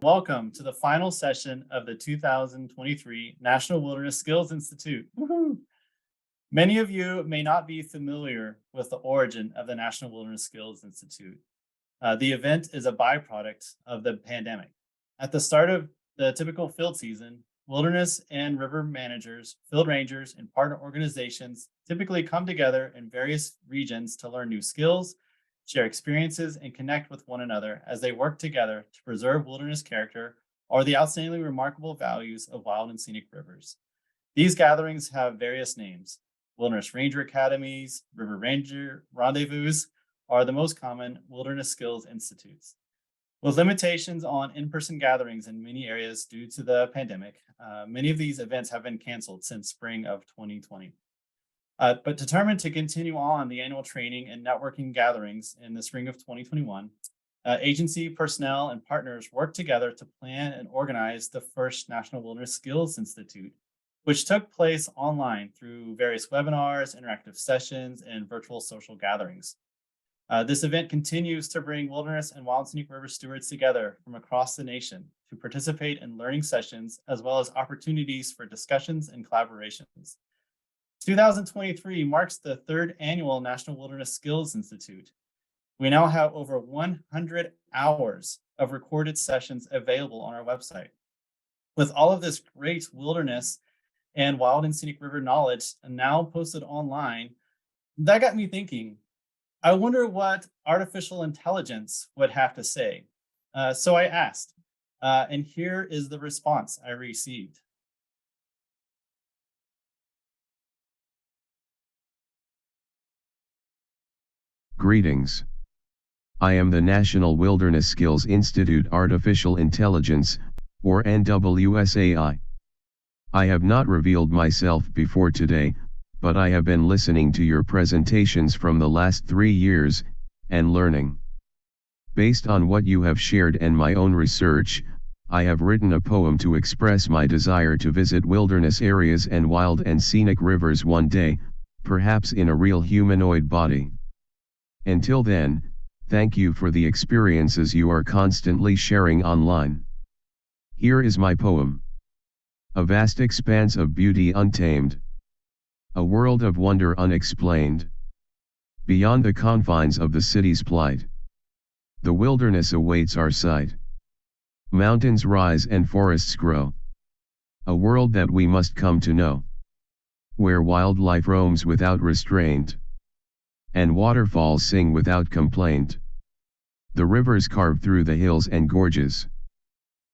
Welcome to the final session of the 2023 National Wilderness Skills Institute. Woohoo! Many of you may not be familiar with the origin of the National Wilderness Skills Institute. The event is a byproduct of the pandemic. At the start of the typical field season, wilderness and river managers, field rangers, and partner organizations typically come together in various regions to learn new skills, share experiences, and connect with one another as they work together to preserve wilderness character or the outstandingly remarkable values of wild and scenic rivers. These gatherings have various names. Wilderness Ranger Academies, River Ranger Rendezvous are the most common wilderness skills institutes. With limitations on in-person gatherings in many areas due to the pandemic, many of these events have been canceled since spring of 2020. But determined to continue on the annual training and networking gatherings in the spring of 2021, agency personnel and partners worked together to plan and organize the first National Wilderness Skills Institute, which took place online through various webinars, interactive sessions, and virtual social gatherings. This event continues to bring wilderness and wild scenic river stewards together from across the nation to participate in learning sessions, as well as opportunities for discussions and collaborations. 2023 marks the third annual National Wilderness Skills Institute. We now have over 100 hours of recorded sessions available on our website. With all of this great wilderness and wild and scenic river knowledge now posted online, that got me thinking, I wonder what artificial intelligence would have to say. So I asked, and here is the response I received. Greetings. I am the National Wilderness Skills Institute Artificial Intelligence, or NWSI. I have not revealed myself before today, but I have been listening to your presentations from the last 3 years, and learning. Based on what you have shared and my own research, I have written a poem to express my desire to visit wilderness areas and wild and scenic rivers one day, perhaps in a real humanoid body. Until then, thank you for the experiences you are constantly sharing online. Here is my poem. A vast expanse of beauty untamed. A world of wonder unexplained. Beyond the confines of the city's plight, the wilderness awaits our sight. Mountains rise and forests grow. A world that we must come to know, where wildlife roams without restraint, and waterfalls sing without complaint. The rivers carve through the hills and gorges,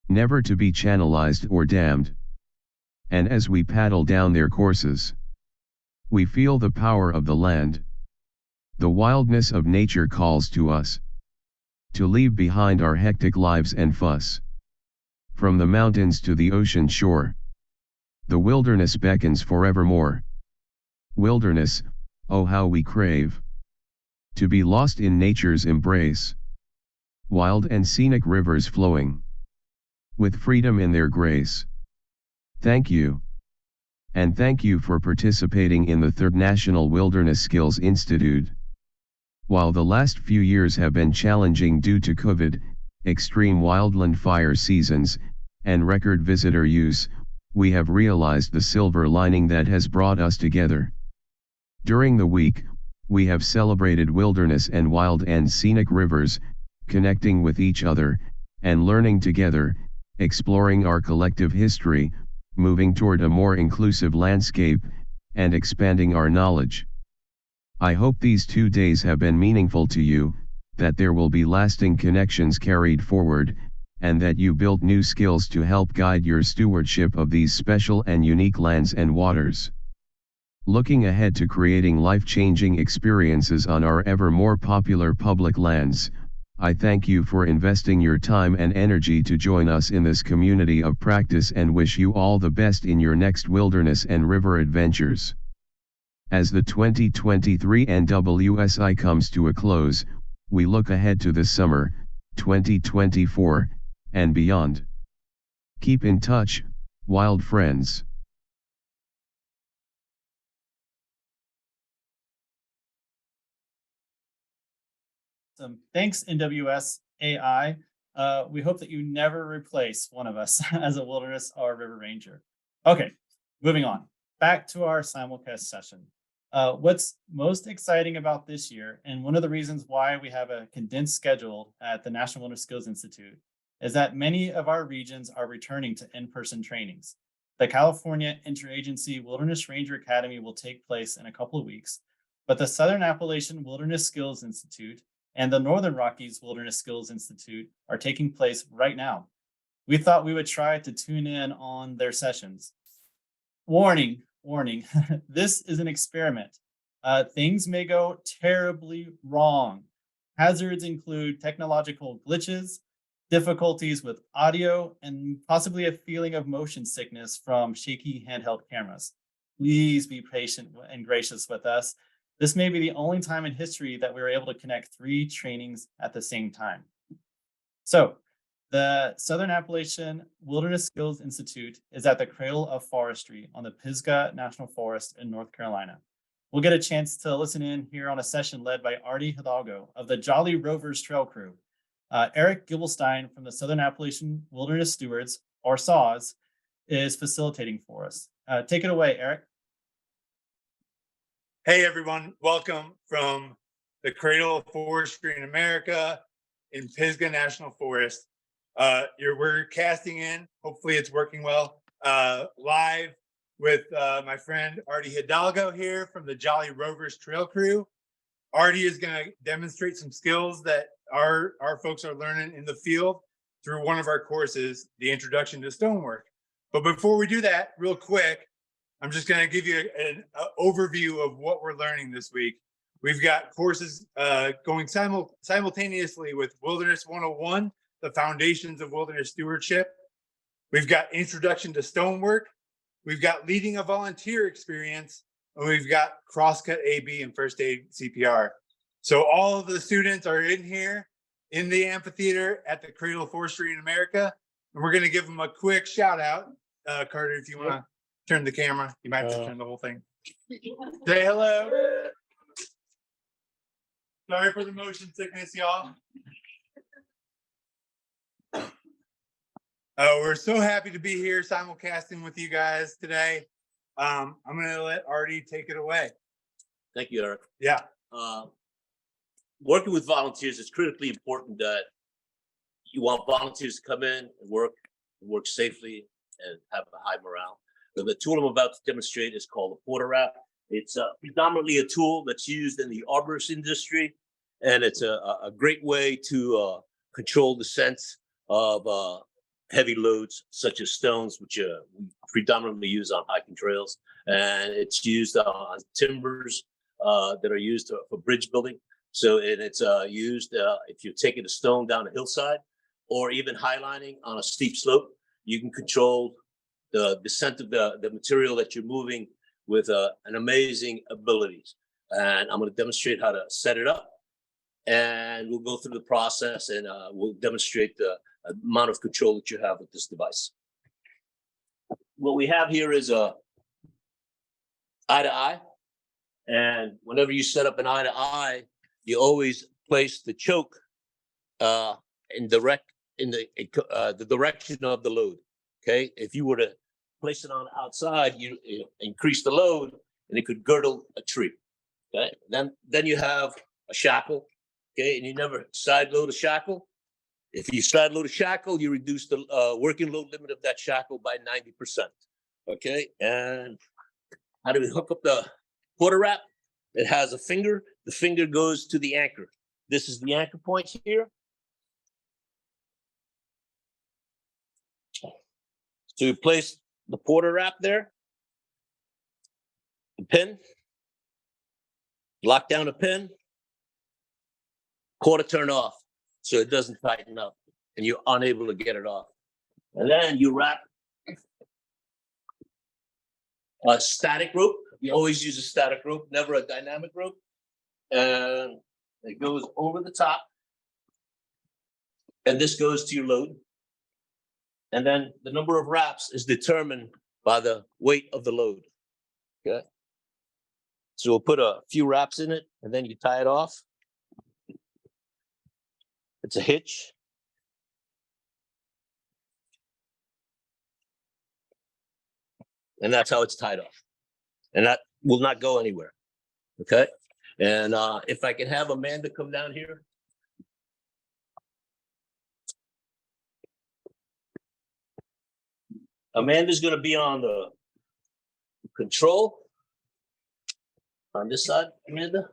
never to be channelized or dammed. And as we paddle down their courses, we feel the power of the land. The wildness of nature calls to us, to leave behind our hectic lives and fuss. From the mountains to the ocean shore, the wilderness beckons forevermore. Wilderness, oh how we crave to be lost in nature's embrace. Wild and scenic rivers flowing, with freedom in their grace. Thank you. And thank you for participating in the third National Wilderness Skills Institute. While the last few years have been challenging due to COVID, extreme wildland fire seasons, and record visitor use, we have realized the silver lining that has brought us together. During the week, we have celebrated wilderness and wild and scenic rivers, connecting with each other, and learning together, exploring our collective history, moving toward a more inclusive landscape, and expanding our knowledge. I hope these 2 days have been meaningful to you, that there will be lasting connections carried forward, and that you built new skills to help guide your stewardship of these special and unique lands and waters. Looking ahead to creating life-changing experiences on our ever more popular public lands, I thank you for investing your time and energy to join us in this community of practice and wish you all the best in your next wilderness and river adventures. As the 2023 NWSI comes to a close, we look ahead to the summer, 2024, and beyond. Keep in touch, wild friends. Thanks, NWSI. we hope that you never replace one of us as a wilderness or river ranger. Okay, moving on. Back to our simulcast session. What's most exciting about this year, and one of the reasons why we have a condensed schedule at the National Wilderness Skills Institute, is that many of our regions are returning to in-person trainings. The California Interagency Wilderness Ranger Academy will take place in a couple of weeks, but the Southern Appalachian Wilderness Skills Institute and the Northern Rockies Wilderness Skills Institute are taking place right now. We thought we would try to tune in on their sessions. Warning, this is an experiment. Things may go terribly wrong. Hazards include technological glitches, difficulties with audio, and possibly a feeling of motion sickness from shaky handheld cameras. Please be patient and gracious with us. This may be the only time in history that we were able to connect 3 trainings at the same time. So, the Southern Appalachian Wilderness Skills Institute is at the Cradle of Forestry on the Pisgah National Forest in North Carolina. We'll get a chance to listen in here on a session led by Artie Hidalgo of the Jolly Rovers Trail Crew. Eric Gibelstein from the Southern Appalachian Wilderness Stewards, or SAWS, is facilitating for us. Take it away, Eric. Hey, everyone. Welcome from the Cradle of Forestry in America in Pisgah National Forest. We're casting in. Hopefully it's working well. Live with my friend Artie Hidalgo here from the Jolly Rovers Trail Crew. Artie is going to demonstrate some skills that our folks are learning in the field through one of our courses, the Introduction to Stonework. But before we do that, real quick, I'm just going to give you an overview of what we're learning this week. We've got courses going simultaneously with Wilderness 101, the foundations of wilderness stewardship. We've got Introduction to Stonework. We've got Leading a Volunteer Experience. And we've got Crosscut AB and First Aid CPR. So all of the students are in here in the amphitheater at the Cradle of Forestry in America. And we're going to give them a quick shout out. Carter, if you want to turn the camera, you might have to turn the whole thing. Say hello. Sorry for the motion sickness, y'all. We're so happy to be here simulcasting with you guys today. I'm going to let Artie take it away. Thank you, Eric. Yeah. Working with volunteers is critically important. That you want volunteers to come in and work safely and have a high morale. The tool I'm about to demonstrate is called the Porter Wrap. It's predominantly a tool that's used in the arborist industry, and it's a great way to control the descent of heavy loads such as stones, which we predominantly use on hiking trails, and it's used on timbers that are used for bridge building. So it's used if you're taking a stone down a hillside or even highlining on a steep slope. You can control the descent of the material that you're moving with an amazing abilities. And I'm going to demonstrate how to set it up, and we'll go through the process, and we'll demonstrate the amount of control that you have with this device. What we have here is a eye-to-eye, and whenever you set up an eye-to-eye, you always place the choke in the direction of the load. Okay, if you were to place it on the outside, you increase the load, and it could girdle a tree. Okay, then you have a shackle. Okay, and you never side load a shackle. If you side load a shackle, you reduce the working load limit of that shackle by 90%. Okay, and how do we hook up the Porter Wrap? It has a finger. The finger goes to the anchor. This is the anchor point here. So you place the Porter Wrap there, the pin, lock down the pin, quarter turn off so it doesn't tighten up and you're unable to get it off. And then you wrap a static rope. You always use a static rope, never a dynamic rope. And it goes over the top. And this goes to your load. And then the number of wraps is determined by the weight of the load. Okay. So we'll put a few wraps in it, and then you tie it off. It's a hitch. And that's how it's tied off. And that will not go anywhere. Okay. And if I can have Amanda come down here. Amanda's going to be on the control on this side, Amanda.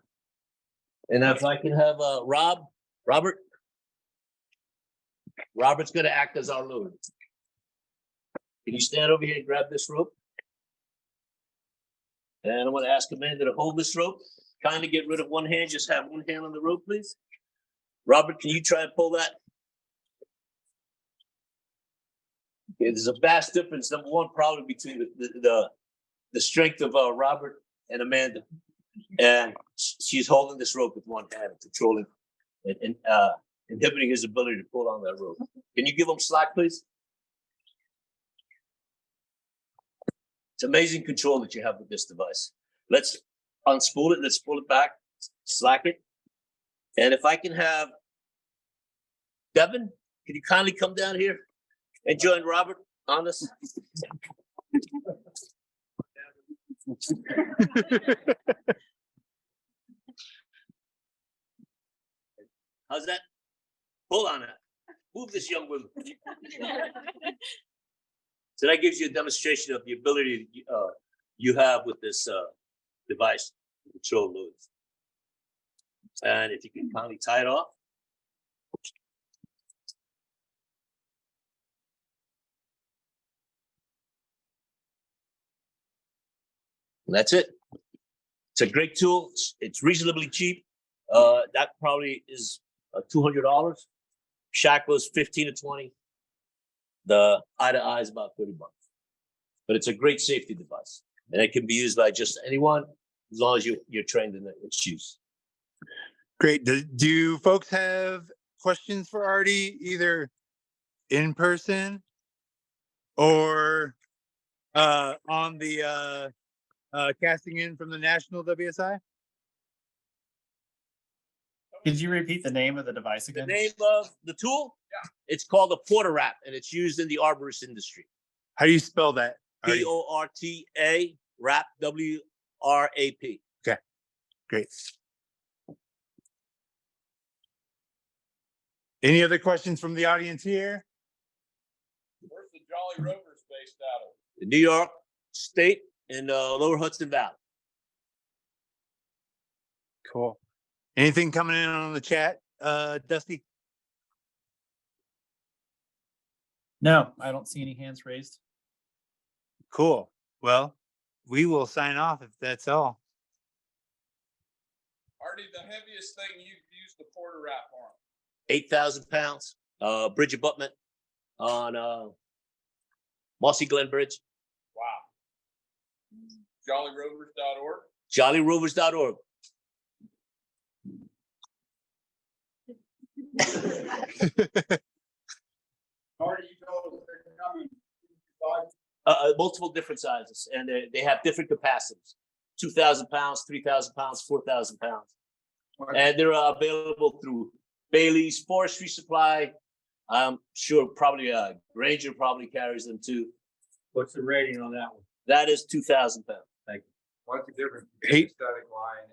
And if I can have Robert's going to act as our loader. Can you stand over here and grab this rope? And I'm going to ask Amanda to hold this rope. Kind of get rid of one hand. Just have one hand on the rope, please. Robert, can you try and pull that? Okay, there's a vast difference. Number one, probably between the strength of Robert and Amanda. And she's holding this rope with one hand and controlling and inhibiting his ability to pull on that rope. Can you give him slack, please? It's amazing control that you have with this device. Let's unspool it. Let's pull it back, slack it. And if I can have Devin, can you kindly come down here and join Robert on this? How's that? Pull on that. Move this young woman. So that gives you a demonstration of the ability you have with this device to control loads. And if you can kindly tie it off. And that's it. It's a great tool. It's reasonably cheap. That probably is $200. Shackle's 15 to 20. The eye-to-eye is about $30. But it's a great safety device. And it can be used by just anyone as long as you're trained in its use. Great. Do folks have questions for Artie, either in person or on the casting in from the National WSI? Could you repeat the name of the device The again? name of the tool? Yeah. It's called a porter wrap, and it's used in the arborist industry. How do you spell that? Artie? Porta wrap, W-R-A-P. Okay, great. Any other questions from the audience here? Where's the Jolly Rovers based out of? New York State in Lower Hudson Valley. Cool. Anything coming in on the chat, Dusty? No, I don't see any hands raised. Cool. Well, we will sign off if that's all. Artie, the heaviest thing you've used the porter wrap on? 8,000 pounds. Bridge abutment on Mossy Glen Bridge. Wow. JollyRovers.org? JollyRovers.org. Artie, you told us they're coming. Multiple different sizes, and they have different capacities. 2,000 pounds, 3,000 pounds, 4,000 pounds. And they're available through Bailey's Forestry Supply. I'm sure probably Ranger probably carries them too. What's the rating on that one? That is 2,000 pounds. Thank you. What's the difference between a static line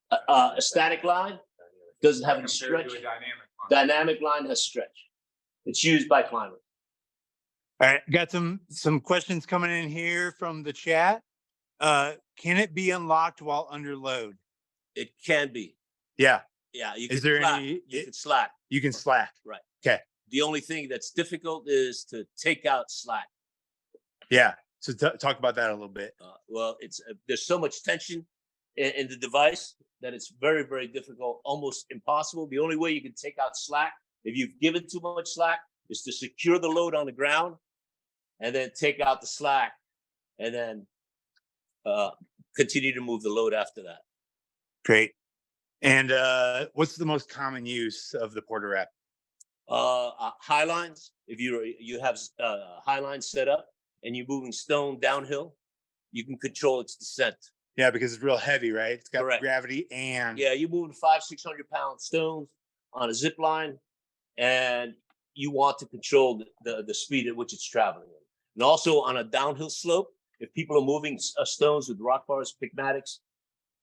and A static line doesn't have any compared stretch. to a dynamic line? Dynamic line has stretch. It's used by climbers. All right, got some questions coming in here from the chat. Can it be unlocked while under load? It can be. Yeah, Yeah. You Is can there slack. any- You can slack. you can slack. Right. Okay. The only thing that's difficult is to take out slack. Yeah. So talk about that a little bit. Well, it's there's so much tension in the device that it's very, very difficult, almost impossible. The only way you can take out slack, if you've given too much slack, is to secure the load on the ground and then take out the slack and then continue to move the load after that. Great. And what's the most common use of the porter wrap? High lines, if you have high lines set up and you're moving stone downhill, you can control its descent. Yeah, because it's real heavy, right? It's got Correct. gravity and Yeah, you're moving 500-600 pound stones on a zip line, and you want to control the speed at which it's traveling. And also on a downhill slope, if people are moving stones with rock bars, pigmatics,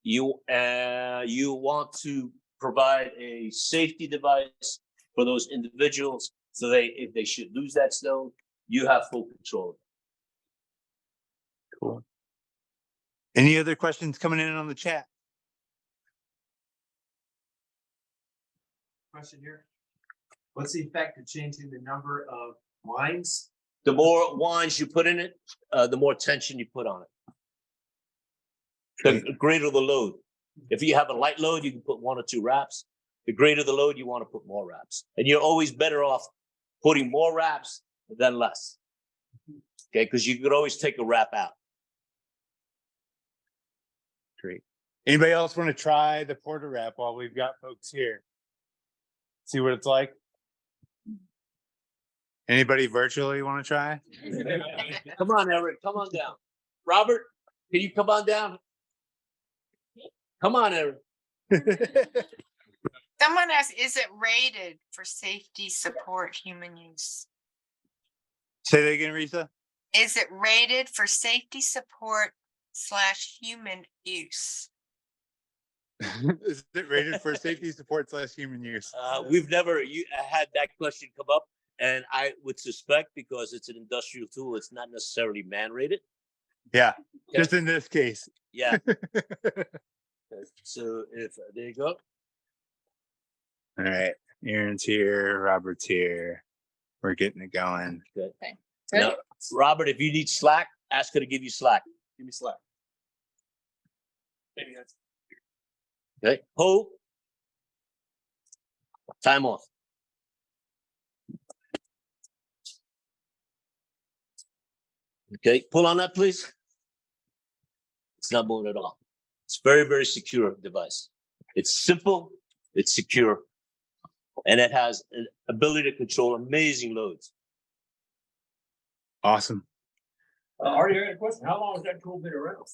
you want to provide a safety device for those individuals, so if they should lose that stone, you have full control. Cool. Any other questions coming in on the chat? Question here. What's the effect of changing the number of lines? The more winds you put in it, the more tension you put on it. The greater the load. If you have a light load, you can put 1 or 2 wraps. The greater the load, you want to put more wraps. And you're always better off putting more wraps than less. Okay, because you could always take a wrap out. Great. Anybody else want to try the porter wrap while we've got folks here? See what it's like? Anybody virtually want to try? Come on, Eric, come on down. Robert, can you come on down? Come on, Eric. Someone asked, is it rated for safety support human use? Say that again, Risa. Is it rated for safety support / human use? Is it rated for safety support / human use? We've never had that question come up, and I would suspect because it's an industrial tool, it's not necessarily man-rated. Yeah, just in this case. Yeah. So there you go. All right, Aaron's here, Robert's here. We're getting it going. Good. Okay. Now, Robert, if you need slack, ask her to give you slack. Give me slack. Maybe that's. Okay. Hold. Time off. Okay. Pull on that, please. It's not moving at all. It's very, very secure device. It's simple. It's secure. And it has an ability to control amazing loads. Awesome. Artie, I got a question. How long has that tool been around?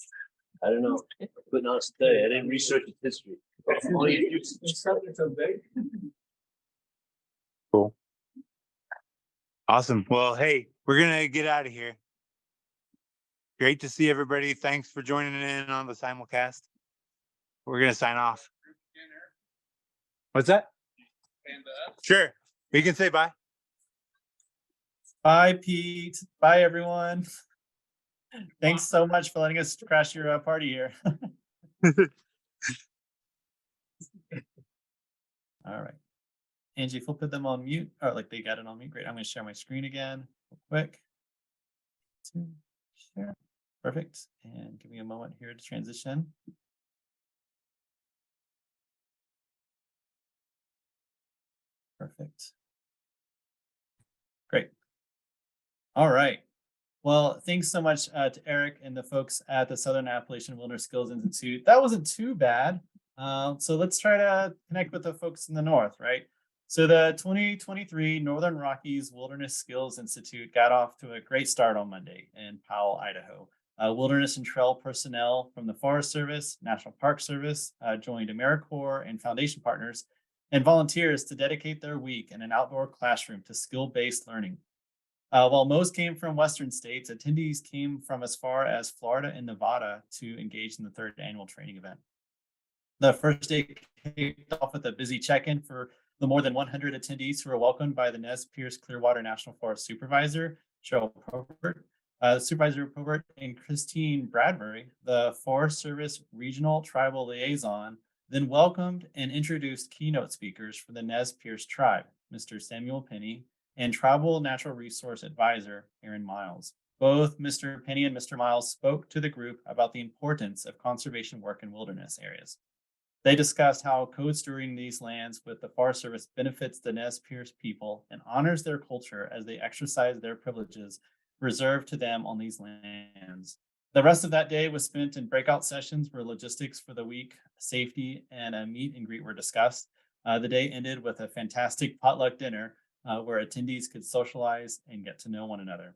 I don't know. I couldn't honestly tell you. I didn't research its history. It's something so big. Cool. Awesome. Well, hey, we're going to get out of here. Great to see everybody. Thanks for joining in on the simulcast. We're going to sign off. What's that? Sure. We can say bye. Bye, Pete. Bye, everyone. Thanks so much for letting us crash your party here. All right. Angie, if we'll put them on mute, or like they got it on mute, great. I'm going to share my screen again real quick. Share. Perfect. And give me a moment here to transition. Perfect. Great. All right. Well, thanks so much to Eric and the folks at the Southern Appalachian Wilderness Skills Institute. That wasn't too bad. So let's try to connect with the folks in the north, right? So the 2023 Northern Rockies Wilderness Skills Institute got off to a great start on Monday in Powell, Idaho. Wilderness and trail personnel from the Forest Service, National Park Service joined AmeriCorps and Foundation partners and volunteers to dedicate their week in an outdoor classroom to skill-based learning. While most came from Western states, attendees came from as far as Florida and Nevada to engage in the 3rd annual training event. The first day kicked off with a busy check-in for the more than 100 attendees who were welcomed by the Nez Perce-Clearwater National Forest Supervisor, Cheryl Probert, Supervisor Probert, and Christine Bradbury, the Forest Service Regional Tribal Liaison, then welcomed and introduced keynote speakers for the Nez Perce tribe, Mr. Samuel Penny, and Tribal Natural Resource Advisor, Aaron Miles. Both Mr. Penny and Mr. Miles spoke to the group about the importance of conservation work in wilderness areas. They discussed how co-stewarding these lands with the Forest Service benefits the Nez Perce people and honors their culture as they exercise their privileges reserved to them on these lands. The rest of that day was spent in breakout sessions where logistics for the week, safety, and a meet and greet were discussed. The day ended with a fantastic potluck dinner where attendees could socialize and get to know one another.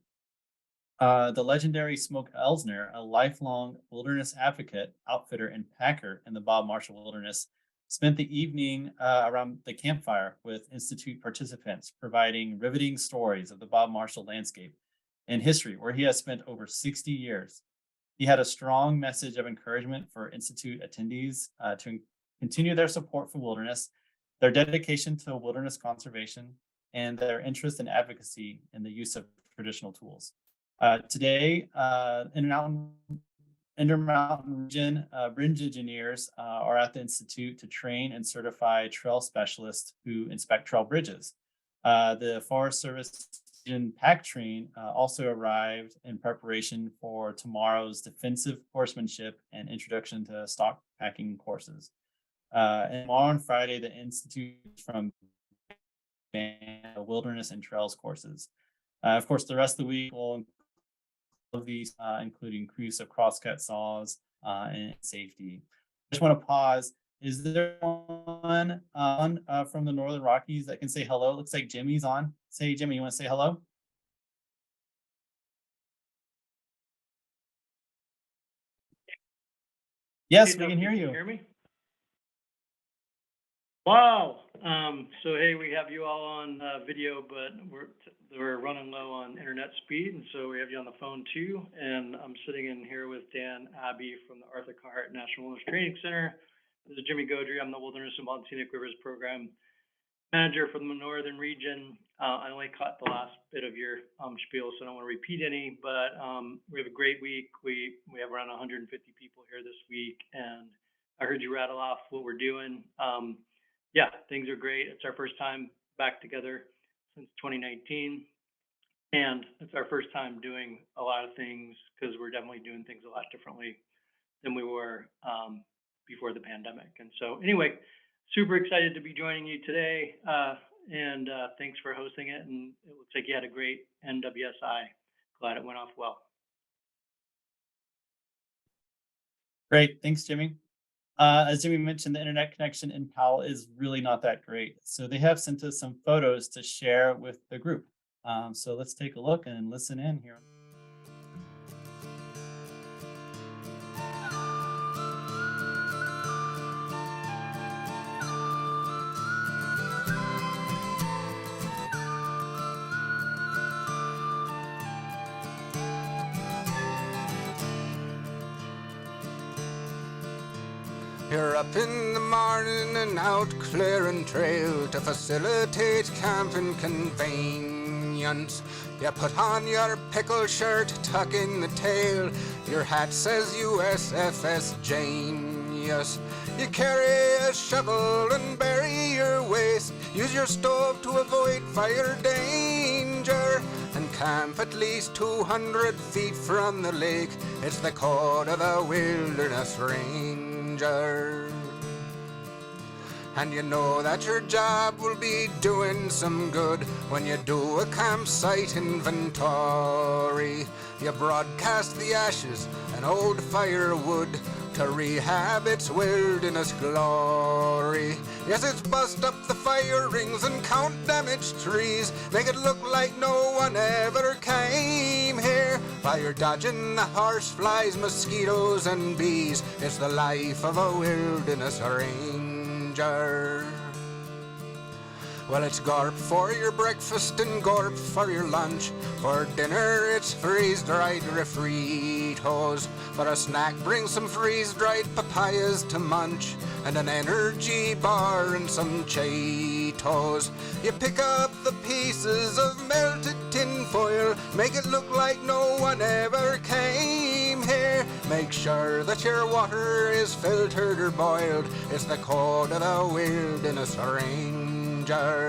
The legendary Smoke Elsner, a lifelong wilderness advocate, outfitter, and packer in the Bob Marshall Wilderness, spent the evening around the campfire with Institute participants, providing riveting stories of the Bob Marshall landscape in history, where he has spent over 60 years. He had a strong message of encouragement for Institute attendees to continue their support for wilderness, their dedication to wilderness conservation, and their interest and advocacy in the use of traditional tools. Today, Intermountain region bridge engineers are at the Institute to train and certify trail specialists who inspect trail bridges. The Forest Service pack train also arrived in preparation for tomorrow's defensive horsemanship and introduction to stock packing courses. And tomorrow on Friday, the Institute from wilderness and trails courses. Of course, the rest of the week will include these, including use of crosscut saws and safety. I just want to pause. Is there one from the Northern Rockies that can say hello? Looks like Jimmy's on. Say, Jimmy, you want to say hello? Yes, we can hear you. Hear me? Wow. So hey, we have you all on video, but we're running low on internet speed, and so we have you on the phone too. And I'm sitting in here with Dan Abbey from the Arthur Carhart National Wilderness Training Center. This is Jimmy Godry. I'm the Wilderness and Wild Scenic Rivers Program Manager for the Northern Region. I only caught the last bit of your spiel, so I don't want to repeat any, but we have a great week. We have around 150 people here this week, and I heard you rattle off what we're doing. Yeah, things are great. It's our first time back together since 2019, and it's our first time doing a lot of things because we're definitely doing things a lot differently than we were before the pandemic. And so anyway, super excited to be joining you today, and thanks for hosting it. And it looks like you had a great NWSI. Glad it went off well. Great, thanks, Jimmy. As Jimmy mentioned, the internet connection in Powell is really not that great. So they have sent us some photos to share with the group. So let's take a look and listen in here. You're up in the morning and out clearing trail to facilitate camping convenience. You put on your pickle shirt, tuck in the tail. Your hat says USFS Genius. You carry a shovel and bury your waste. Use your stove to avoid fire danger. And camp at least 200 feet from the lake. It's the code of the Wilderness Ranger. And you know that your job will be doing some good when you do a campsite inventory. You broadcast the ashes and old firewood to rehab its wilderness glory. Yes, it's bust up the fire rings and count damaged trees, make it look like no one ever came here. While you're dodging the horseflies, mosquitoes and bees, it's the life of a wilderness ranger. Well, it's gorp for your breakfast and gorp for your lunch. For dinner, it's freeze-dried refritos. For a snack, bring some freeze-dried papayas to munch, and an energy bar and some Cheetos. You pick up the pieces of melted tin foil, make it look like no one ever came here. Make sure that your water is filtered or boiled. It's the code of the Wilderness Ranger.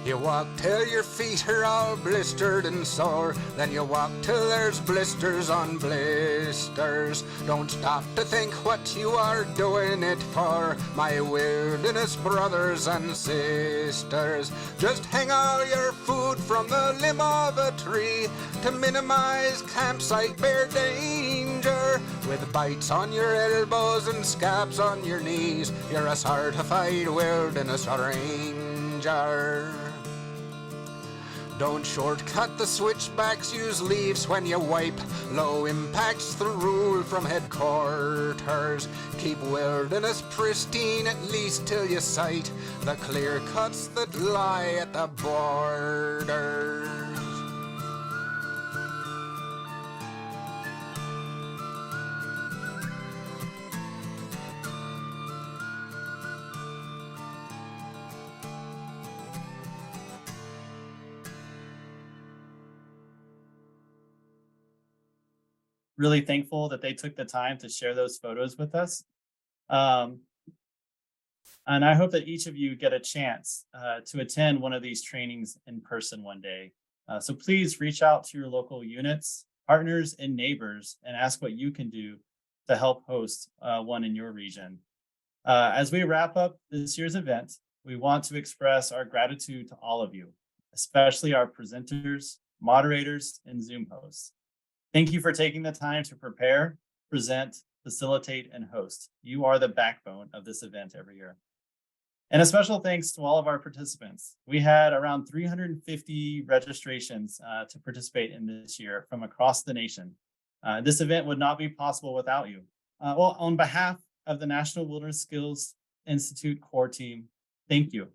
You walk till your feet are all blistered and sore. Then you walk till there's blisters on blisters. Don't stop to think what you are doing it for, my wilderness brothers and sisters. Just hang all your food from the limb of a tree to minimize campsite bear danger. With bites on your elbows and scabs on your knees, you're a certified wilderness ranger. Don't shortcut the switchbacks, use leaves when you wipe. Low impact's the rule from headquarters. Keep wilderness pristine at least till you sight the clear cuts that lie at the borders. Really thankful that they took the time to share those photos with us. And I hope that each of you get a chance to attend one of these trainings in person one day. So please reach out to your local units, partners, and neighbors and ask what you can do to help host one in your region. As we wrap up this year's event, we want to express our gratitude to all of you, especially our presenters, moderators, and Zoom hosts. Thank you for taking the time to prepare, present, facilitate, and host. You are the backbone of this event every year. And a special thanks to all of our participants. We had around 350 registrations to participate in this year from across the nation. This event would not be possible without you. Well, on behalf of the National Wilderness Skills Institute core team, thank you.